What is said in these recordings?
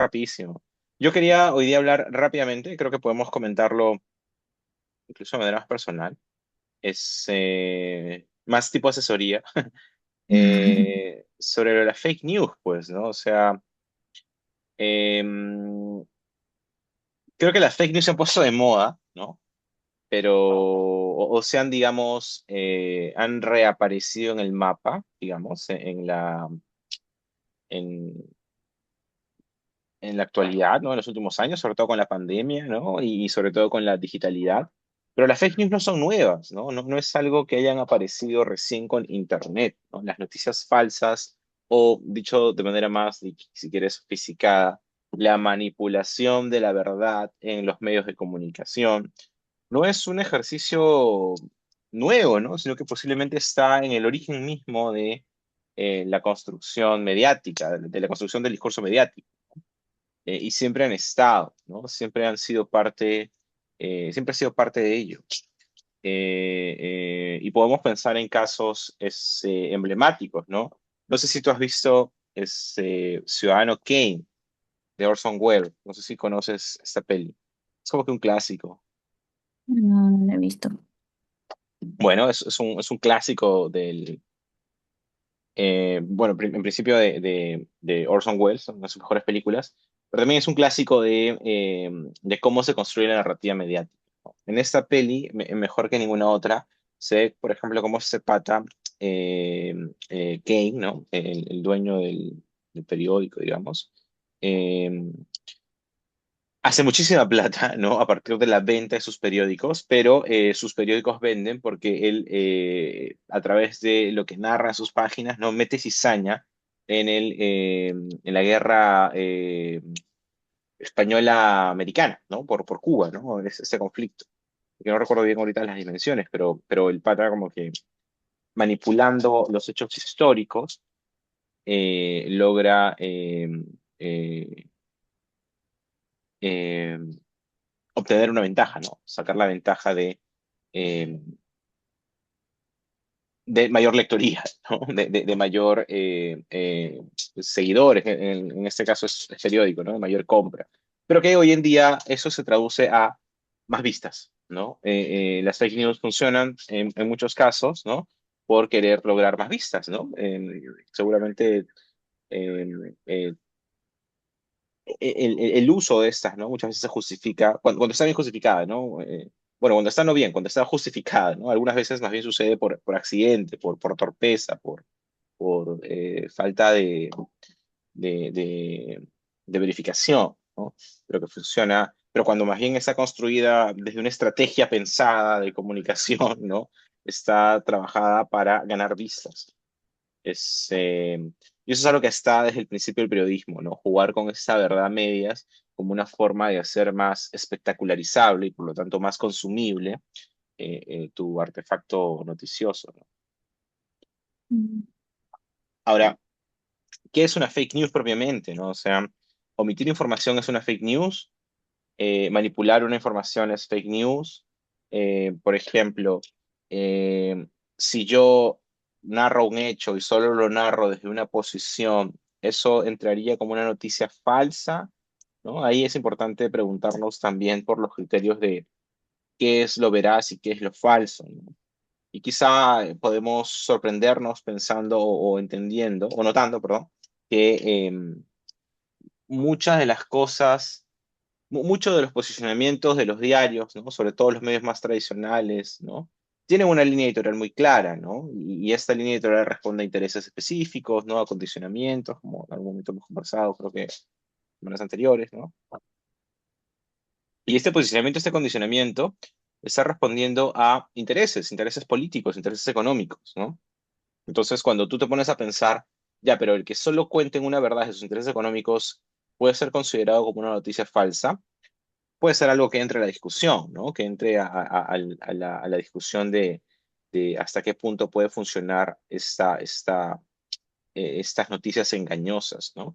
rapidísimo. Yo quería hoy día hablar rápidamente, creo que podemos comentarlo incluso de manera más personal. Es más tipo asesoría sobre las fake news, pues, ¿no? O sea, creo que las fake news se han puesto de moda, ¿no? Pero, o se han, digamos, han reaparecido en el mapa, digamos, en, en la actualidad, ¿no? En los últimos años, sobre todo con la pandemia, ¿no? Y sobre todo con la digitalidad. Pero las fake news no son nuevas, ¿no? No es algo que hayan aparecido recién con Internet, ¿no? Las noticias falsas, o dicho de manera más, si quieres, sofisticada, la manipulación de la verdad en los medios de comunicación, no es un ejercicio nuevo, ¿no? Sino que posiblemente está en el origen mismo de la construcción mediática, de la construcción del discurso mediático y siempre han estado, ¿no? Siempre han sido parte, siempre ha sido parte de ello. Y podemos pensar en casos emblemáticos, ¿no? No sé si tú has visto Ciudadano Kane de Orson Welles, no sé si conoces esta peli. Es como que un clásico. No, no lo he visto. Bueno, es un clásico bueno, en principio de Orson Welles, una de sus mejores películas, pero también es un clásico de cómo se construye la narrativa mediática, ¿no? En esta peli, mejor que ninguna otra, se ve, por ejemplo, cómo este pata, Kane, ¿no? El dueño del periódico, digamos, eh, hace muchísima plata, ¿no? A partir de la venta de sus periódicos, pero sus periódicos venden porque él, a través de lo que narra en sus páginas, ¿no? Mete cizaña en la guerra española-americana, ¿no? Por Cuba, ¿no? Ese conflicto. Que no recuerdo bien ahorita las dimensiones, pero el pata como que manipulando los hechos históricos logra eh, eh, obtener una ventaja, ¿no? Sacar la ventaja eh, de mayor lectoría, ¿no? De mayor seguidores, en este caso es periódico, ¿no? De mayor compra. Pero que hoy en día eso se traduce a más vistas, ¿no? Las fake news funcionan en muchos casos, ¿no? Por querer lograr más vistas, ¿no? Seguramente eh, eh, el uso de estas, ¿no? Muchas veces se justifica, cuando está bien justificada, ¿no? Bueno, cuando está no bien, cuando está justificada, ¿no? Algunas veces más bien sucede por accidente, por torpeza, por falta de, de- de verificación, ¿no? Pero que funciona, pero cuando más bien está construida desde una estrategia pensada de comunicación, ¿no? Está trabajada para ganar vistas. Y eso es algo que está desde el principio del periodismo, ¿no? Jugar con esa verdad a medias como una forma de hacer más espectacularizable y por lo tanto más consumible tu artefacto noticioso, ¿no? Mm. Ahora, ¿qué es una fake news propiamente, ¿no? O sea, omitir información es una fake news, manipular una información es fake news. Por ejemplo, eh, si yo narro un hecho y solo lo narro desde una posición, eso entraría como una noticia falsa, ¿no? Ahí es importante preguntarnos también por los criterios de qué es lo veraz y qué es lo falso, ¿no? Y quizá podemos sorprendernos pensando o entendiendo, o notando, perdón, que muchas de las cosas muchos de los posicionamientos de los diarios, ¿no? Sobre todo los medios más tradicionales, ¿no? Tienen una línea editorial muy clara, ¿no? Y esta línea editorial responde a intereses específicos, ¿no? A condicionamientos, como en algún momento hemos conversado, creo que en semanas anteriores, ¿no? Y este posicionamiento, este condicionamiento, está respondiendo a intereses políticos, intereses económicos, ¿no? Entonces, cuando tú te pones a pensar, ya, pero el que solo cuenten una verdad de sus intereses económicos puede ser considerado como una noticia falsa, puede ser algo que entre a la discusión, ¿no? Que entre a la discusión de hasta qué punto puede funcionar estas noticias engañosas, ¿no?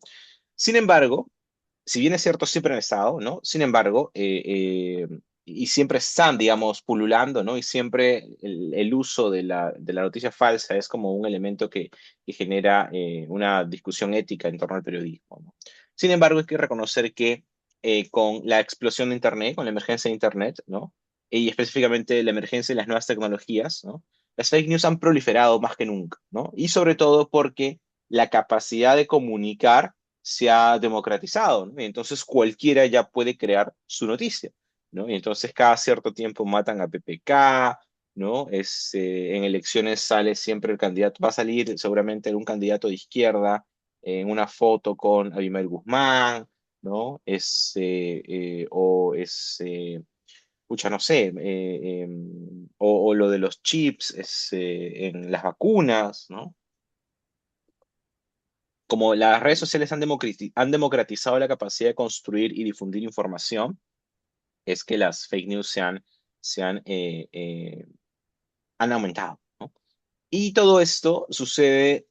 Sin embargo, si bien es cierto, siempre han estado, ¿no? Sin embargo, y siempre están, digamos, pululando, ¿no? Y siempre el uso de la noticia falsa es como un elemento que genera una discusión ética en torno al periodismo, ¿no? Sin embargo, hay que reconocer que con la explosión de Internet, con la emergencia de Internet, ¿no? Y específicamente la emergencia de las nuevas tecnologías, ¿no? Las fake news han proliferado más que nunca, ¿no? Y sobre todo porque la capacidad de comunicar se ha democratizado, ¿no? Y entonces cualquiera ya puede crear su noticia, ¿no? Y entonces cada cierto tiempo matan a PPK, ¿no? En elecciones sale siempre el candidato, va a salir seguramente un candidato de izquierda en una foto con Abimael Guzmán, ¿no? Pucha, no sé, o lo de los chips en las vacunas, ¿no? Como las redes sociales han democratizado la capacidad de construir y difundir información, es que las fake news han aumentado, ¿no? Y todo esto sucede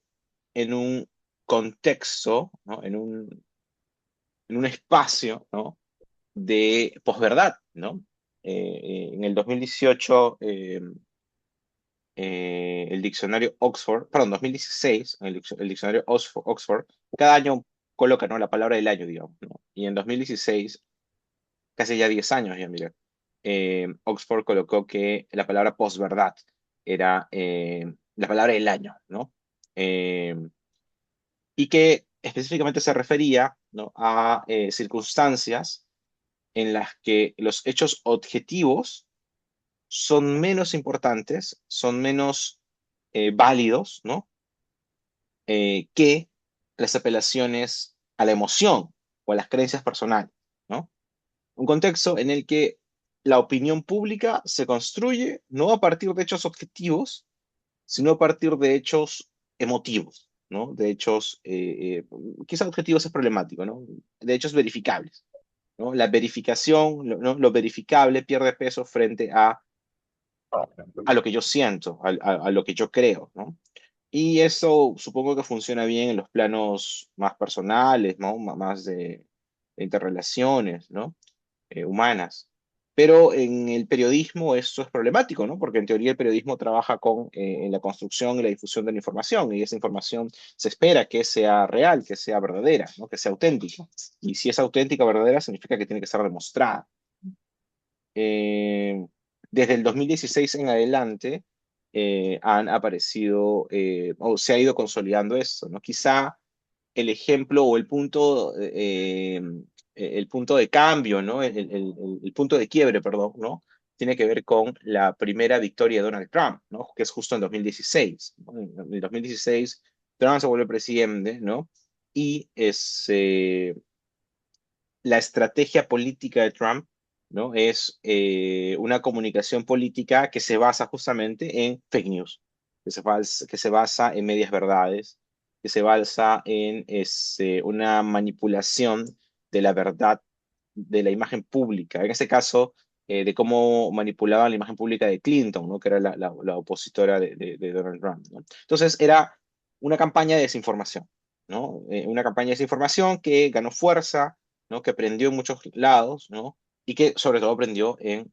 en un contexto, ¿no? En un espacio, ¿no? De posverdad, ¿no? En el 2018, el diccionario Oxford, perdón, 2016, el diccionario Oxford, cada año coloca, ¿no? La palabra del año, digamos, ¿no? Y en 2016, casi ya 10 años ya, mira, Oxford colocó que la palabra posverdad era la palabra del año, ¿no? Eh, y que específicamente se refería, ¿no? a circunstancias en las que los hechos objetivos son menos importantes, son menos válidos, ¿no? Que las apelaciones a la emoción o a las creencias personales, ¿no? Un contexto en el que la opinión pública se construye no a partir de hechos objetivos, sino a partir de hechos emotivos, ¿no? De hechos, quizás objetivos es problemático, ¿no? De hechos verificables, ¿no? La verificación, ¿no? Lo verificable pierde peso frente a lo que yo siento, a lo que yo creo, ¿no? Y eso supongo que funciona bien en los planos más personales, ¿no? Más de interrelaciones, ¿no? Humanas. Pero en el periodismo eso es problemático, ¿no? Porque en teoría el periodismo trabaja en la construcción y la difusión de la información, y esa información se espera que sea real, que sea verdadera, ¿no? Que sea auténtica. Y si es auténtica o verdadera, significa que tiene que ser demostrada. Eh, Desde el 2016 en adelante han aparecido, o se ha ido consolidando esto, ¿no? Quizá el ejemplo o el punto de cambio, ¿no? El punto de quiebre, perdón, ¿no? Tiene que ver con la primera victoria de Donald Trump, ¿no? Que es justo en 2016, ¿no? En el 2016, Trump se vuelve presidente, ¿no? Y la estrategia política de Trump, ¿no? Es una comunicación política que se basa justamente en fake news, que se basa en medias verdades, que se basa en una manipulación de la verdad de la imagen pública. En este caso, de cómo manipulaban la imagen pública de Clinton, ¿no? Que era la opositora de Donald Trump, ¿no? Entonces, era una campaña de desinformación, ¿no? Una campaña de desinformación que ganó fuerza, ¿no? Que prendió en muchos lados, ¿no? Y que sobre todo prendió en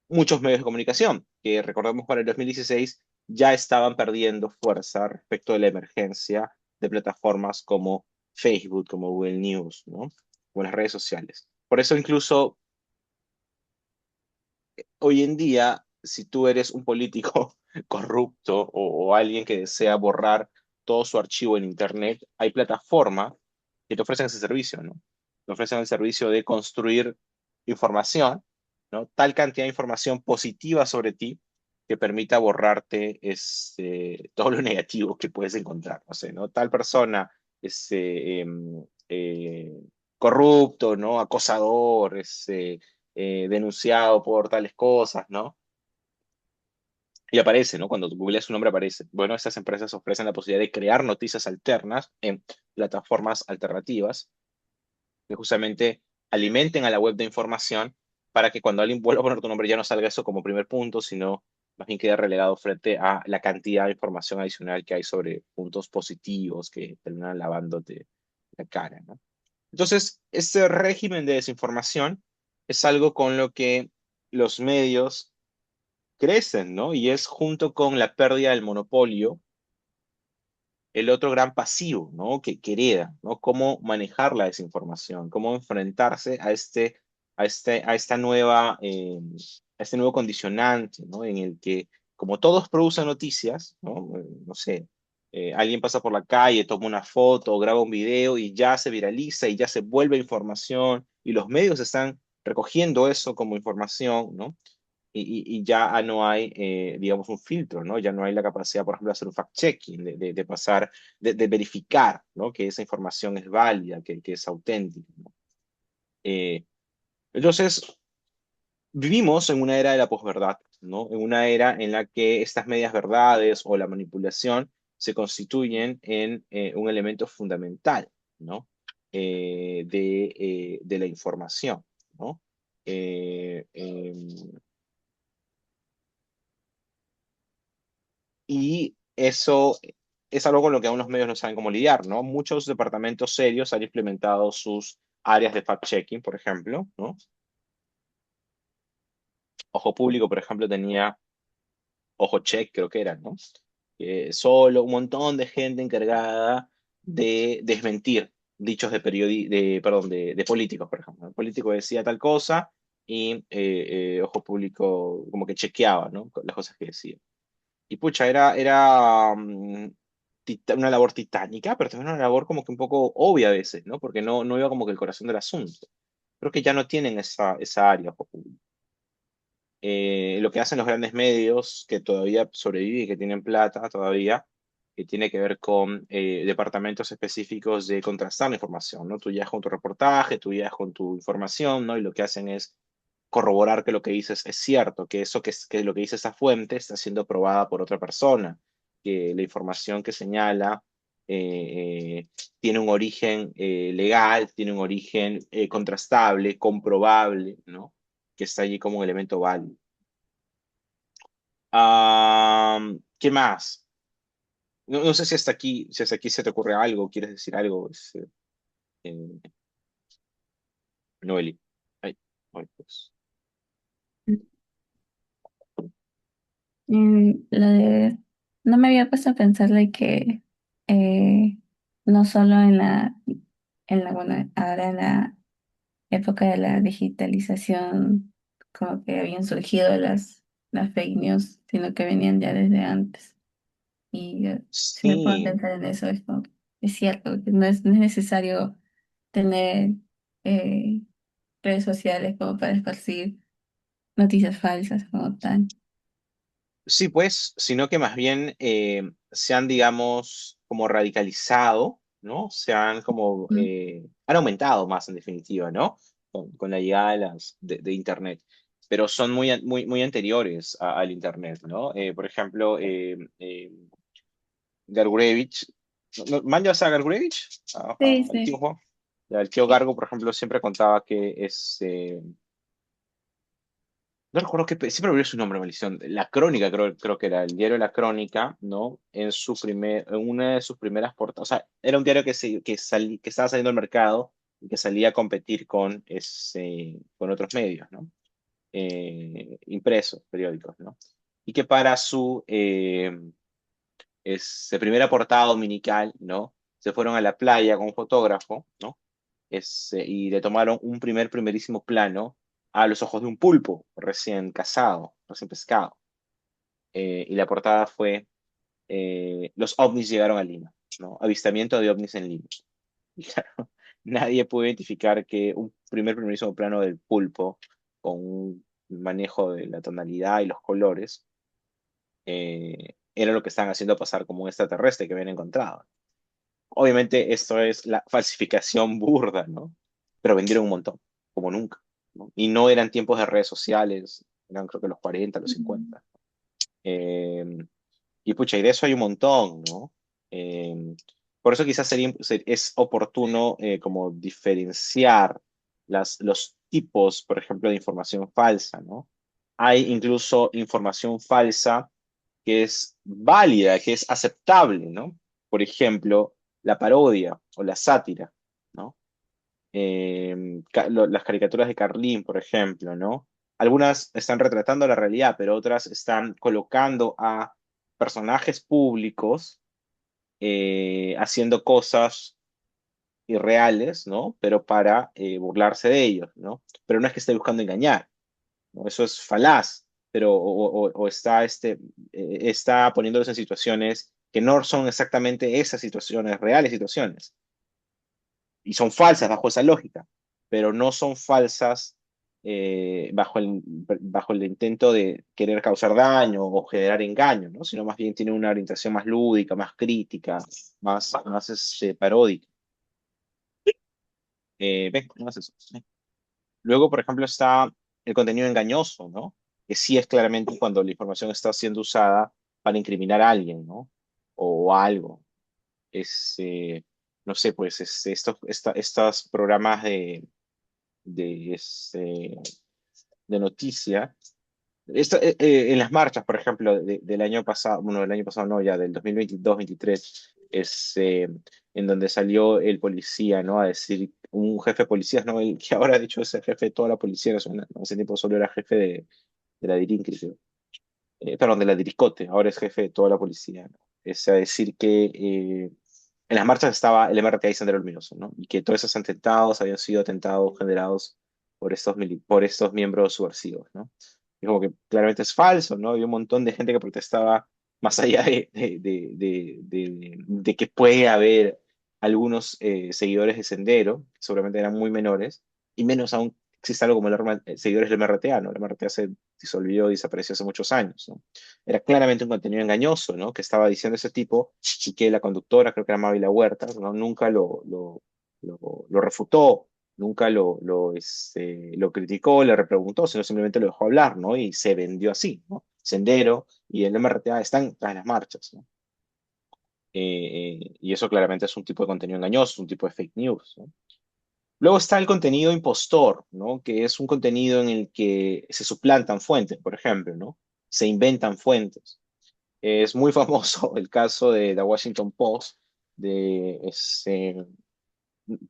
muchos medios de comunicación, que recordemos para el 2016 ya estaban perdiendo fuerza respecto de la emergencia de plataformas como Facebook, como Google News, ¿no? O las redes sociales. Por eso incluso hoy en día, si tú eres un político corrupto o alguien que desea borrar todo su archivo en Internet, hay plataformas que te ofrecen ese servicio, ¿no? Te ofrecen el servicio de construir información, ¿no? Tal cantidad de información positiva sobre ti que permita borrarte todo lo negativo que puedes encontrar. No sé, ¿no? Tal persona es corrupto, ¿no? Acosador, denunciado por tales cosas, ¿no? Y aparece, ¿no? Cuando googleas su nombre aparece. Bueno, estas empresas ofrecen la posibilidad de crear noticias alternas en plataformas alternativas que justamente alimenten a la web de información para que cuando alguien vuelva a poner tu nombre ya no salga eso como primer punto, sino más bien quede relegado frente a la cantidad de información adicional que hay sobre puntos positivos que terminan lavándote la cara, ¿no? Entonces, este régimen de desinformación es algo con lo que los medios crecen, ¿no? Y es junto con la pérdida del monopolio el otro gran pasivo, ¿no? Que hereda, ¿no? Cómo manejar la desinformación, cómo enfrentarse a esta nueva, a este nuevo condicionante, ¿no? En el que, como todos producen noticias, ¿no? No sé, alguien pasa por la calle, toma una foto, graba un video y ya se viraliza y ya se vuelve información y los medios están recogiendo eso como información, ¿no? Y ya no hay, digamos, un filtro, ¿no? Ya no hay la capacidad, por ejemplo, de hacer un fact-checking, de pasar, de verificar, ¿no? Que esa información es válida, que es auténtica, ¿no? Eh, entonces, vivimos en una era de la posverdad, ¿no? En una era en la que estas medias verdades o la manipulación se constituyen en un elemento fundamental, ¿no? De la información, ¿no? Eh, em, Y eso es algo con lo que aún los medios no saben cómo lidiar, ¿no? Muchos departamentos serios han implementado sus áreas de fact-checking, por ejemplo, ¿no? Ojo Público, por ejemplo, tenía Ojo Check, creo que era, ¿no? Solo un montón de gente encargada de desmentir dichos perdón, de políticos, por ejemplo. El político decía tal cosa y Ojo Público como que chequeaba, ¿no? Las cosas que decía. Y pucha, una labor titánica, pero también una labor como que un poco obvia a veces, ¿no? Porque no iba como que el corazón del asunto. Creo que ya no tienen esa área. Lo que hacen los grandes medios, que todavía sobreviven y que tienen plata todavía, que tiene que ver con departamentos específicos de contrastar la información, ¿no? Tú llegas con tu reportaje, tú llegas con tu información, ¿no? Y lo que hacen es corroborar que lo que dices es cierto, que lo que dice esa fuente está siendo probada por otra persona, que la información que señala tiene un origen legal, tiene un origen contrastable, comprobable, ¿no? Que está allí como un elemento válido. ¿Qué más? No sé si hasta aquí se te ocurre algo, quieres decir algo, eh, Noeli. Ay, ay, pues. Lo de, no me había puesto a pensar de que eh, no solo bueno, ahora en la época de la digitalización, como que habían surgido las fake news, sino que venían ya desde antes. Y si me puedo Sí, pensar en eso, es como, es cierto, que no es necesario tener eh, redes sociales como para esparcir noticias falsas como tal. sí, pues, sino que más bien se han, digamos, como radicalizado, ¿no? Mm. Han aumentado más en definitiva, ¿no? Con la llegada de Internet, pero son muy anteriores al Internet, ¿no? Por ejemplo, Gargurevich, ¿manjas a Gargurevich? Sí, Al sí. tío Juan. Ya, el tío Sí, Gargo, por ejemplo, siempre contaba que no recuerdo qué, siempre olvidé su nombre, maldición. La Crónica, creo que era el diario La Crónica, ¿no? En una de sus primeras portadas, o sea, era un diario que estaba saliendo al mercado y que salía a competir con otros medios, ¿no? Impresos, periódicos, ¿no? Y que para su primera portada dominical, ¿no? Se fueron a la playa con un fotógrafo, ¿no? Y le tomaron un primerísimo plano a los ojos de un pulpo recién cazado, recién pescado. Y la portada fue Los ovnis llegaron a Lima, ¿no? Avistamiento de ovnis en Lima. Y claro, nadie pudo identificar que un primerísimo plano del pulpo con un manejo de la tonalidad y los colores era lo que estaban haciendo pasar como un extraterrestre que habían encontrado. Obviamente esto es la falsificación burda, ¿no? Pero vendieron un montón, como nunca, ¿no? Y no eran tiempos de redes sociales, eran creo que los 40, los mm, 50. Eh, y pucha, y de eso hay un montón, ¿no? Eh, por eso quizás es oportuno como diferenciar los tipos, por ejemplo, de información falsa, ¿no? Hay incluso información falsa que es válida, que es aceptable, ¿no? Por ejemplo, la parodia o la sátira, ¿no? Las caricaturas de Carlín, por ejemplo, ¿no? Algunas están retratando la realidad, pero otras están colocando a personajes públicos haciendo cosas irreales, ¿no? Pero para burlarse de ellos, ¿no? Pero no es que esté buscando engañar, ¿no? Eso es falaz, pero o está, está poniéndolos en situaciones que no son exactamente esas situaciones, reales situaciones, y son falsas bajo esa lógica, pero no son falsas bajo el intento de querer causar daño o generar engaño, ¿no? Sino más bien tiene una orientación más lúdica, más crítica, más paródica. ¿Ves? No es eso. ¿Sí? Luego, por ejemplo, está el contenido engañoso, ¿no? Que sí es claramente cuando la información está siendo usada para incriminar a alguien, ¿no? O algo. Es, no sé, pues estos programas de de noticia. En las marchas, por ejemplo, del año pasado, bueno, del año pasado no, ya del 2022-23, en donde salió el policía, ¿no? A decir, un jefe de policías, ¿no? El que ahora, de hecho, es el jefe de toda la policía nacional, ¿no? Ese tiempo solo era jefe de la DIRINCRI, creo. Perdón, de la Diricote, ahora es jefe de toda la policía, ¿no? Es a decir que en las marchas estaba el MRTA y Sendero Luminoso, ¿no? Y que todos esos atentados habían sido atentados generados por estos miembros subversivos, ¿no? Y como que claramente es falso, ¿no? Había un montón de gente que protestaba más allá de que puede haber algunos seguidores de Sendero, que seguramente eran muy menores, y menos aún existe algo como seguidores del MRTA, ¿no? El MRTA se disolvió y desapareció hace muchos años, ¿no? Era claramente un contenido engañoso, ¿no? Que estaba diciendo ese tipo y que la conductora, creo que era Mávila Huerta, ¿no? Nunca lo refutó, nunca lo criticó, le repreguntó, sino simplemente lo dejó hablar, ¿no? Y se vendió así, ¿no? Sendero y el MRTA están tras las marchas, ¿no? Y eso claramente es un tipo de contenido engañoso, un tipo de fake news, ¿no? Luego está el contenido impostor, ¿no? Que es un contenido en el que se suplantan fuentes, por ejemplo, ¿no? Se inventan fuentes. Es muy famoso el caso de The Washington Post, de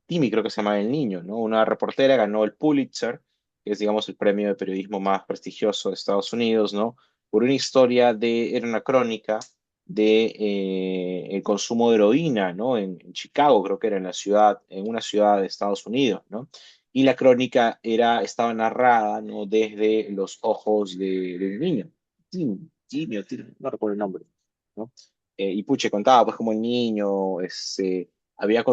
Timmy, creo que se llama el niño, ¿no? Una reportera ganó el Pulitzer, que es, digamos, el premio de periodismo más prestigioso de Estados Unidos, ¿no? Por una historia era una crónica de el consumo de heroína, ¿no? En Chicago, creo que era en la ciudad, en una ciudad de Estados Unidos, ¿no? Y la crónica estaba narrada, ¿no? Desde los ojos del niño, Timmy, o Timmy, no recuerdo el nombre, ¿no? Y puche, contaba pues como el niño, había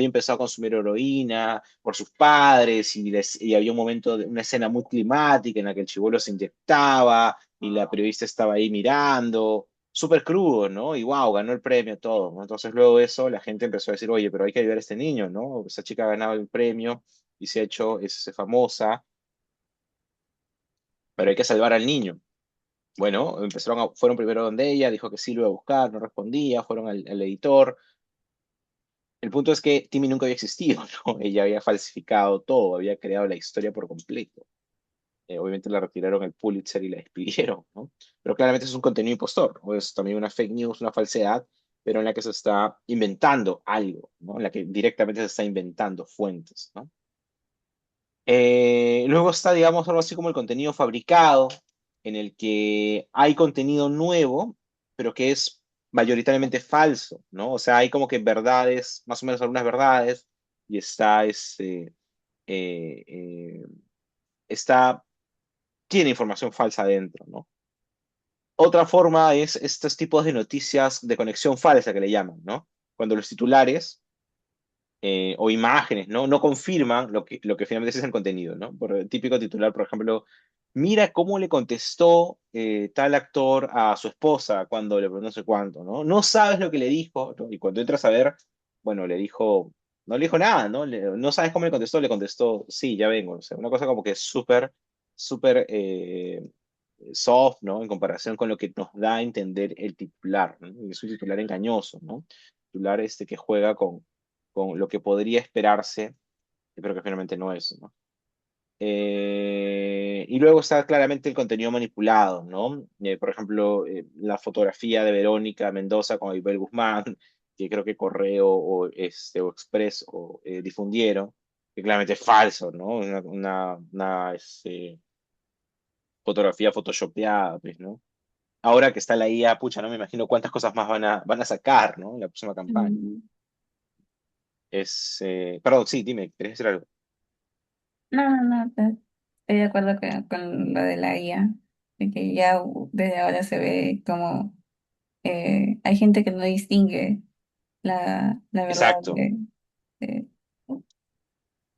empezado a consumir heroína por sus padres y había un momento, una escena muy climática en la que el chibolo se inyectaba y la periodista estaba ahí mirando, súper crudo, ¿no? Y wow, ganó el premio, todo, ¿no? Entonces luego de eso la gente empezó a decir, oye, pero hay que ayudar a este niño, ¿no? Esa chica ha ganado el premio y se ha hecho famosa, pero hay que salvar al niño. Bueno, fueron primero donde ella, dijo que sí lo iba a buscar, no respondía, fueron al editor. El punto es que Timmy nunca había existido, ¿no? Ella había falsificado todo, había creado la historia por completo. Obviamente la retiraron el Pulitzer y la despidieron, ¿no? Pero claramente es un contenido impostor, o es también una fake news, una falsedad, pero en la que se está inventando algo, ¿no? En la que directamente se está inventando fuentes, ¿no? Luego está, digamos, algo así como el contenido fabricado, en el que hay contenido nuevo, pero que es mayoritariamente falso, ¿no? O sea, hay como que verdades, más o menos algunas verdades, y eh, eh, está, tiene información falsa dentro, ¿no? Otra forma es estos tipos de noticias de conexión falsa que le llaman, ¿no? Cuando los titulares o imágenes, ¿no? No confirman lo que finalmente es el contenido, ¿no? Por el típico titular, por ejemplo, mira cómo le contestó tal actor a su esposa cuando le preguntó no sé cuánto, ¿no? No sabes lo que le dijo, ¿no? Y cuando entras a ver, bueno, no le dijo nada, ¿no? No sabes cómo le contestó, sí, ya vengo, o sea, una cosa como que súper soft, ¿no? En comparación con lo que nos da a entender el titular, ¿no? Y es un titular engañoso, ¿no? Titular que juega con lo que podría esperarse, pero que finalmente no es, ¿no? Y luego está claramente el contenido manipulado, ¿no? Por ejemplo, la fotografía de Verónica Mendoza con Ibel Guzmán, que creo que Correo o Express difundieron, que claramente es falso, ¿no? Una fotografía photoshopeada, pues, ¿no? Ahora que está la IA, pucha, no me imagino cuántas cosas más van a sacar, ¿no? En la próxima campaña. Mm, Perdón, sí, dime, ¿querés decir algo? no, no, no, estoy de acuerdo con lo de la IA, de que ya desde ahora se ve como hay gente que no distingue la verdad Exacto. de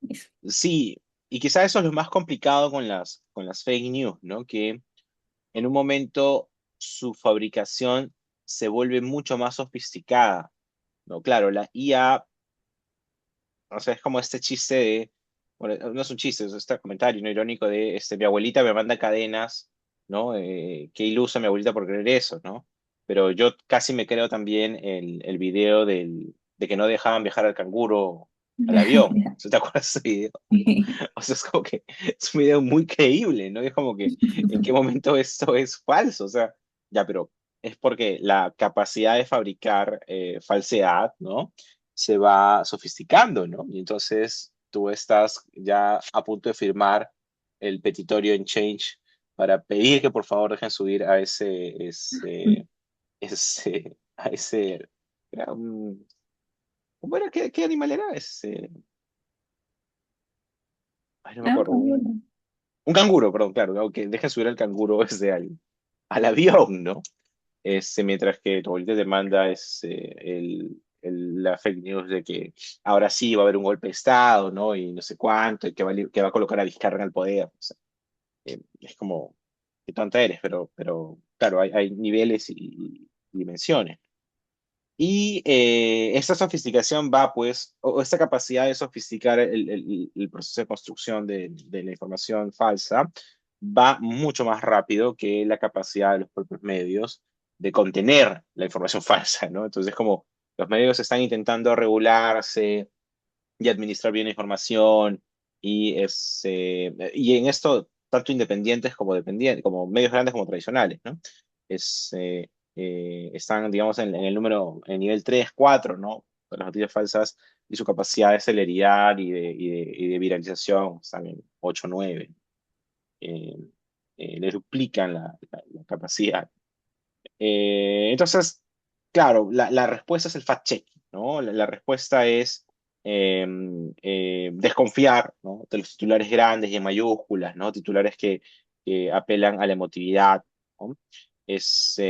eso. Sí, y quizá eso es lo más complicado con las fake news, ¿no? Que en un momento su fabricación se vuelve mucho más sofisticada, ¿no? Claro, la IA, o sea, es como este chiste de, bueno, no es un chiste, es este comentario, ¿no? Irónico de, mi abuelita me manda cadenas, ¿no? Qué ilusa mi abuelita por creer eso, ¿no? Pero yo casi me creo también el video de que no dejaban viajar al canguro al avión. Ya. ¿Sí? ¿Te acuerdas de ese video? O sea, es como que es un video muy creíble, ¿no? Es como que, ¿en qué momento esto es falso? O sea, ya, pero es porque la capacidad de fabricar falsedad, ¿no? Se va sofisticando, ¿no? Y entonces tú estás ya a punto de firmar el petitorio en Change para pedir que por favor dejen subir a ese, era ¿cómo era? ¿Qué animal era? Ay, no me No, acuerdo, un canguro, perdón, claro, ¿no? Que dejen subir al canguro al avión, ¿no? Mientras que tu abuelita te manda la fake news de que ahora sí va a haber un golpe de Estado, ¿no? Y no sé cuánto, y que va a colocar a Vizcarra en el poder. O sea, es como, qué tonta eres, pero claro, hay niveles y dimensiones. Y esta sofisticación va, pues, o esta capacidad de sofisticar el proceso de construcción de la información falsa va mucho más rápido que la capacidad de los propios medios de contener la información falsa, ¿no? Entonces, como los medios están intentando regularse y administrar bien la información, y en esto, tanto independientes como dependientes, como medios grandes como tradicionales, ¿no? Están, digamos, en el número, en nivel 3 4, ¿no? Las noticias falsas y su capacidad de celeridad y de viralización están en 8 9. Eh, Le duplican la capacidad. Entonces, claro, la respuesta es el fact-checking, ¿no? La respuesta es eh, desconfiar, ¿no? De los titulares grandes y en mayúsculas, ¿no? Titulares que apelan a la emotividad, ¿no? Es,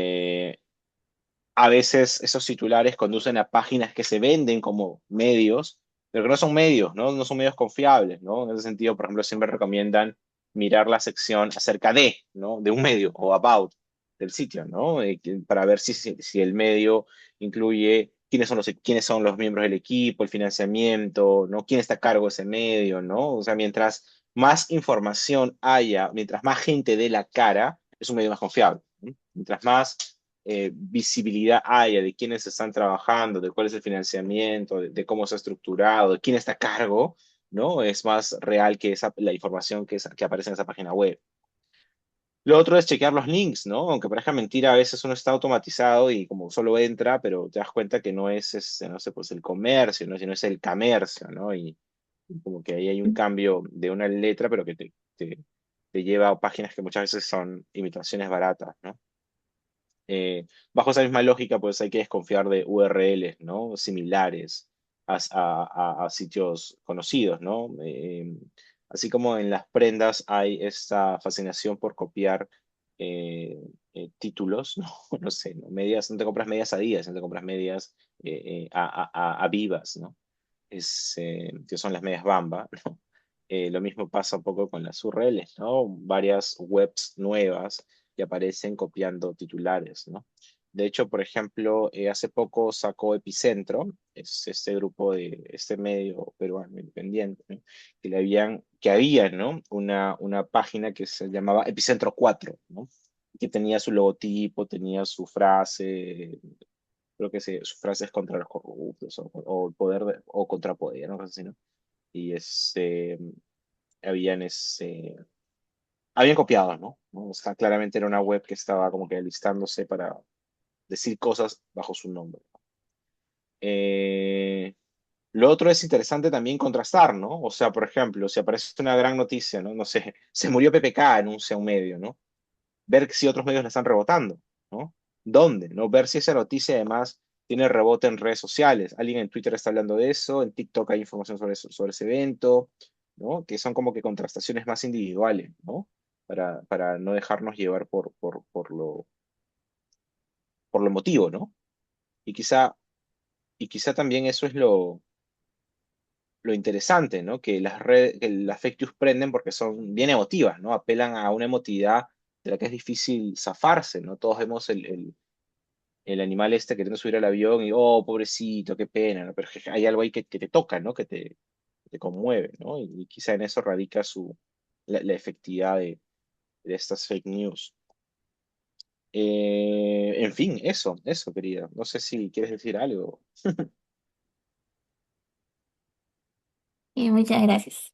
a veces esos titulares conducen a páginas que se venden como medios, pero que no son medios, ¿no? No son medios confiables, ¿no? En ese sentido, por ejemplo, siempre recomiendan mirar la sección acerca de, ¿no? De un medio o about del sitio, ¿no? Para ver si el medio incluye quiénes son los miembros del equipo, el financiamiento, ¿no? ¿Quién está a cargo de ese medio, ¿no? O sea, mientras más información haya, mientras más gente dé la cara, es un medio más confiable, ¿no? Mientras más visibilidad haya de quiénes están trabajando, de cuál es el financiamiento, de cómo se ha estructurado, de quién está a cargo, ¿no? Es más real que la información que aparece en esa página web. Lo otro es chequear los links, ¿no? Aunque parezca mentira, a veces uno está automatizado y como solo entra, pero te das cuenta que no es, no sé, pues el comercio, ¿no? Sino es el camercio, ¿no? Y como que ahí hay un cambio de una letra, pero que te lleva a páginas que muchas veces son imitaciones baratas, ¿no? Bajo esa misma lógica, pues hay que desconfiar de URLs, ¿no? Similares a sitios conocidos, ¿no? Así como en las prendas hay esta fascinación por copiar eh, títulos, ¿no? No sé, ¿no? Medias, no te compras medias Adidas, no te compras medias a Vivas, ¿no? Que son las medias Bamba, ¿no? Lo mismo pasa un poco con las URLs, ¿no? Varias webs nuevas que aparecen copiando titulares, ¿no? De hecho, por ejemplo, hace poco sacó Epicentro, es este grupo de este medio peruano independiente, ¿no? Que había, ¿no? Una página que se llamaba Epicentro 4, ¿no? Que tenía su logotipo, tenía su frase, creo que sus frases contra los corruptos o poder o contra poder, ¿no? Así, ¿no? Y habían, habían copiado, ¿no? O sea, claramente era una web que estaba como que listándose para decir cosas bajo su nombre. Eh, lo otro es interesante también contrastar, ¿no? O sea, por ejemplo, si aparece una gran noticia, ¿no? No sé, se murió PPK, anuncia un medio, ¿no? Ver si otros medios la están rebotando. ¿no? ¿Dónde? ¿No? Ver si esa noticia además tiene rebote en redes sociales. Alguien en Twitter está hablando de eso, en TikTok hay información sobre ese evento, ¿no? Que son como que contrastaciones más individuales, ¿no? Para no dejarnos llevar por lo emotivo, ¿no? Y quizá también eso es lo interesante, ¿no? Que las fake news prenden porque son bien emotivas, ¿no? Apelan a una emotividad de la que es difícil zafarse, ¿no? Todos vemos el animal este queriendo subir al avión y, oh, pobrecito, qué pena, ¿no? Pero es que hay algo ahí que te toca, ¿no? Que te conmueve, ¿no? Y quizá en eso radica la efectividad de estas fake news. En fin, eso, querida. No sé si quieres decir algo. Y muchas gracias.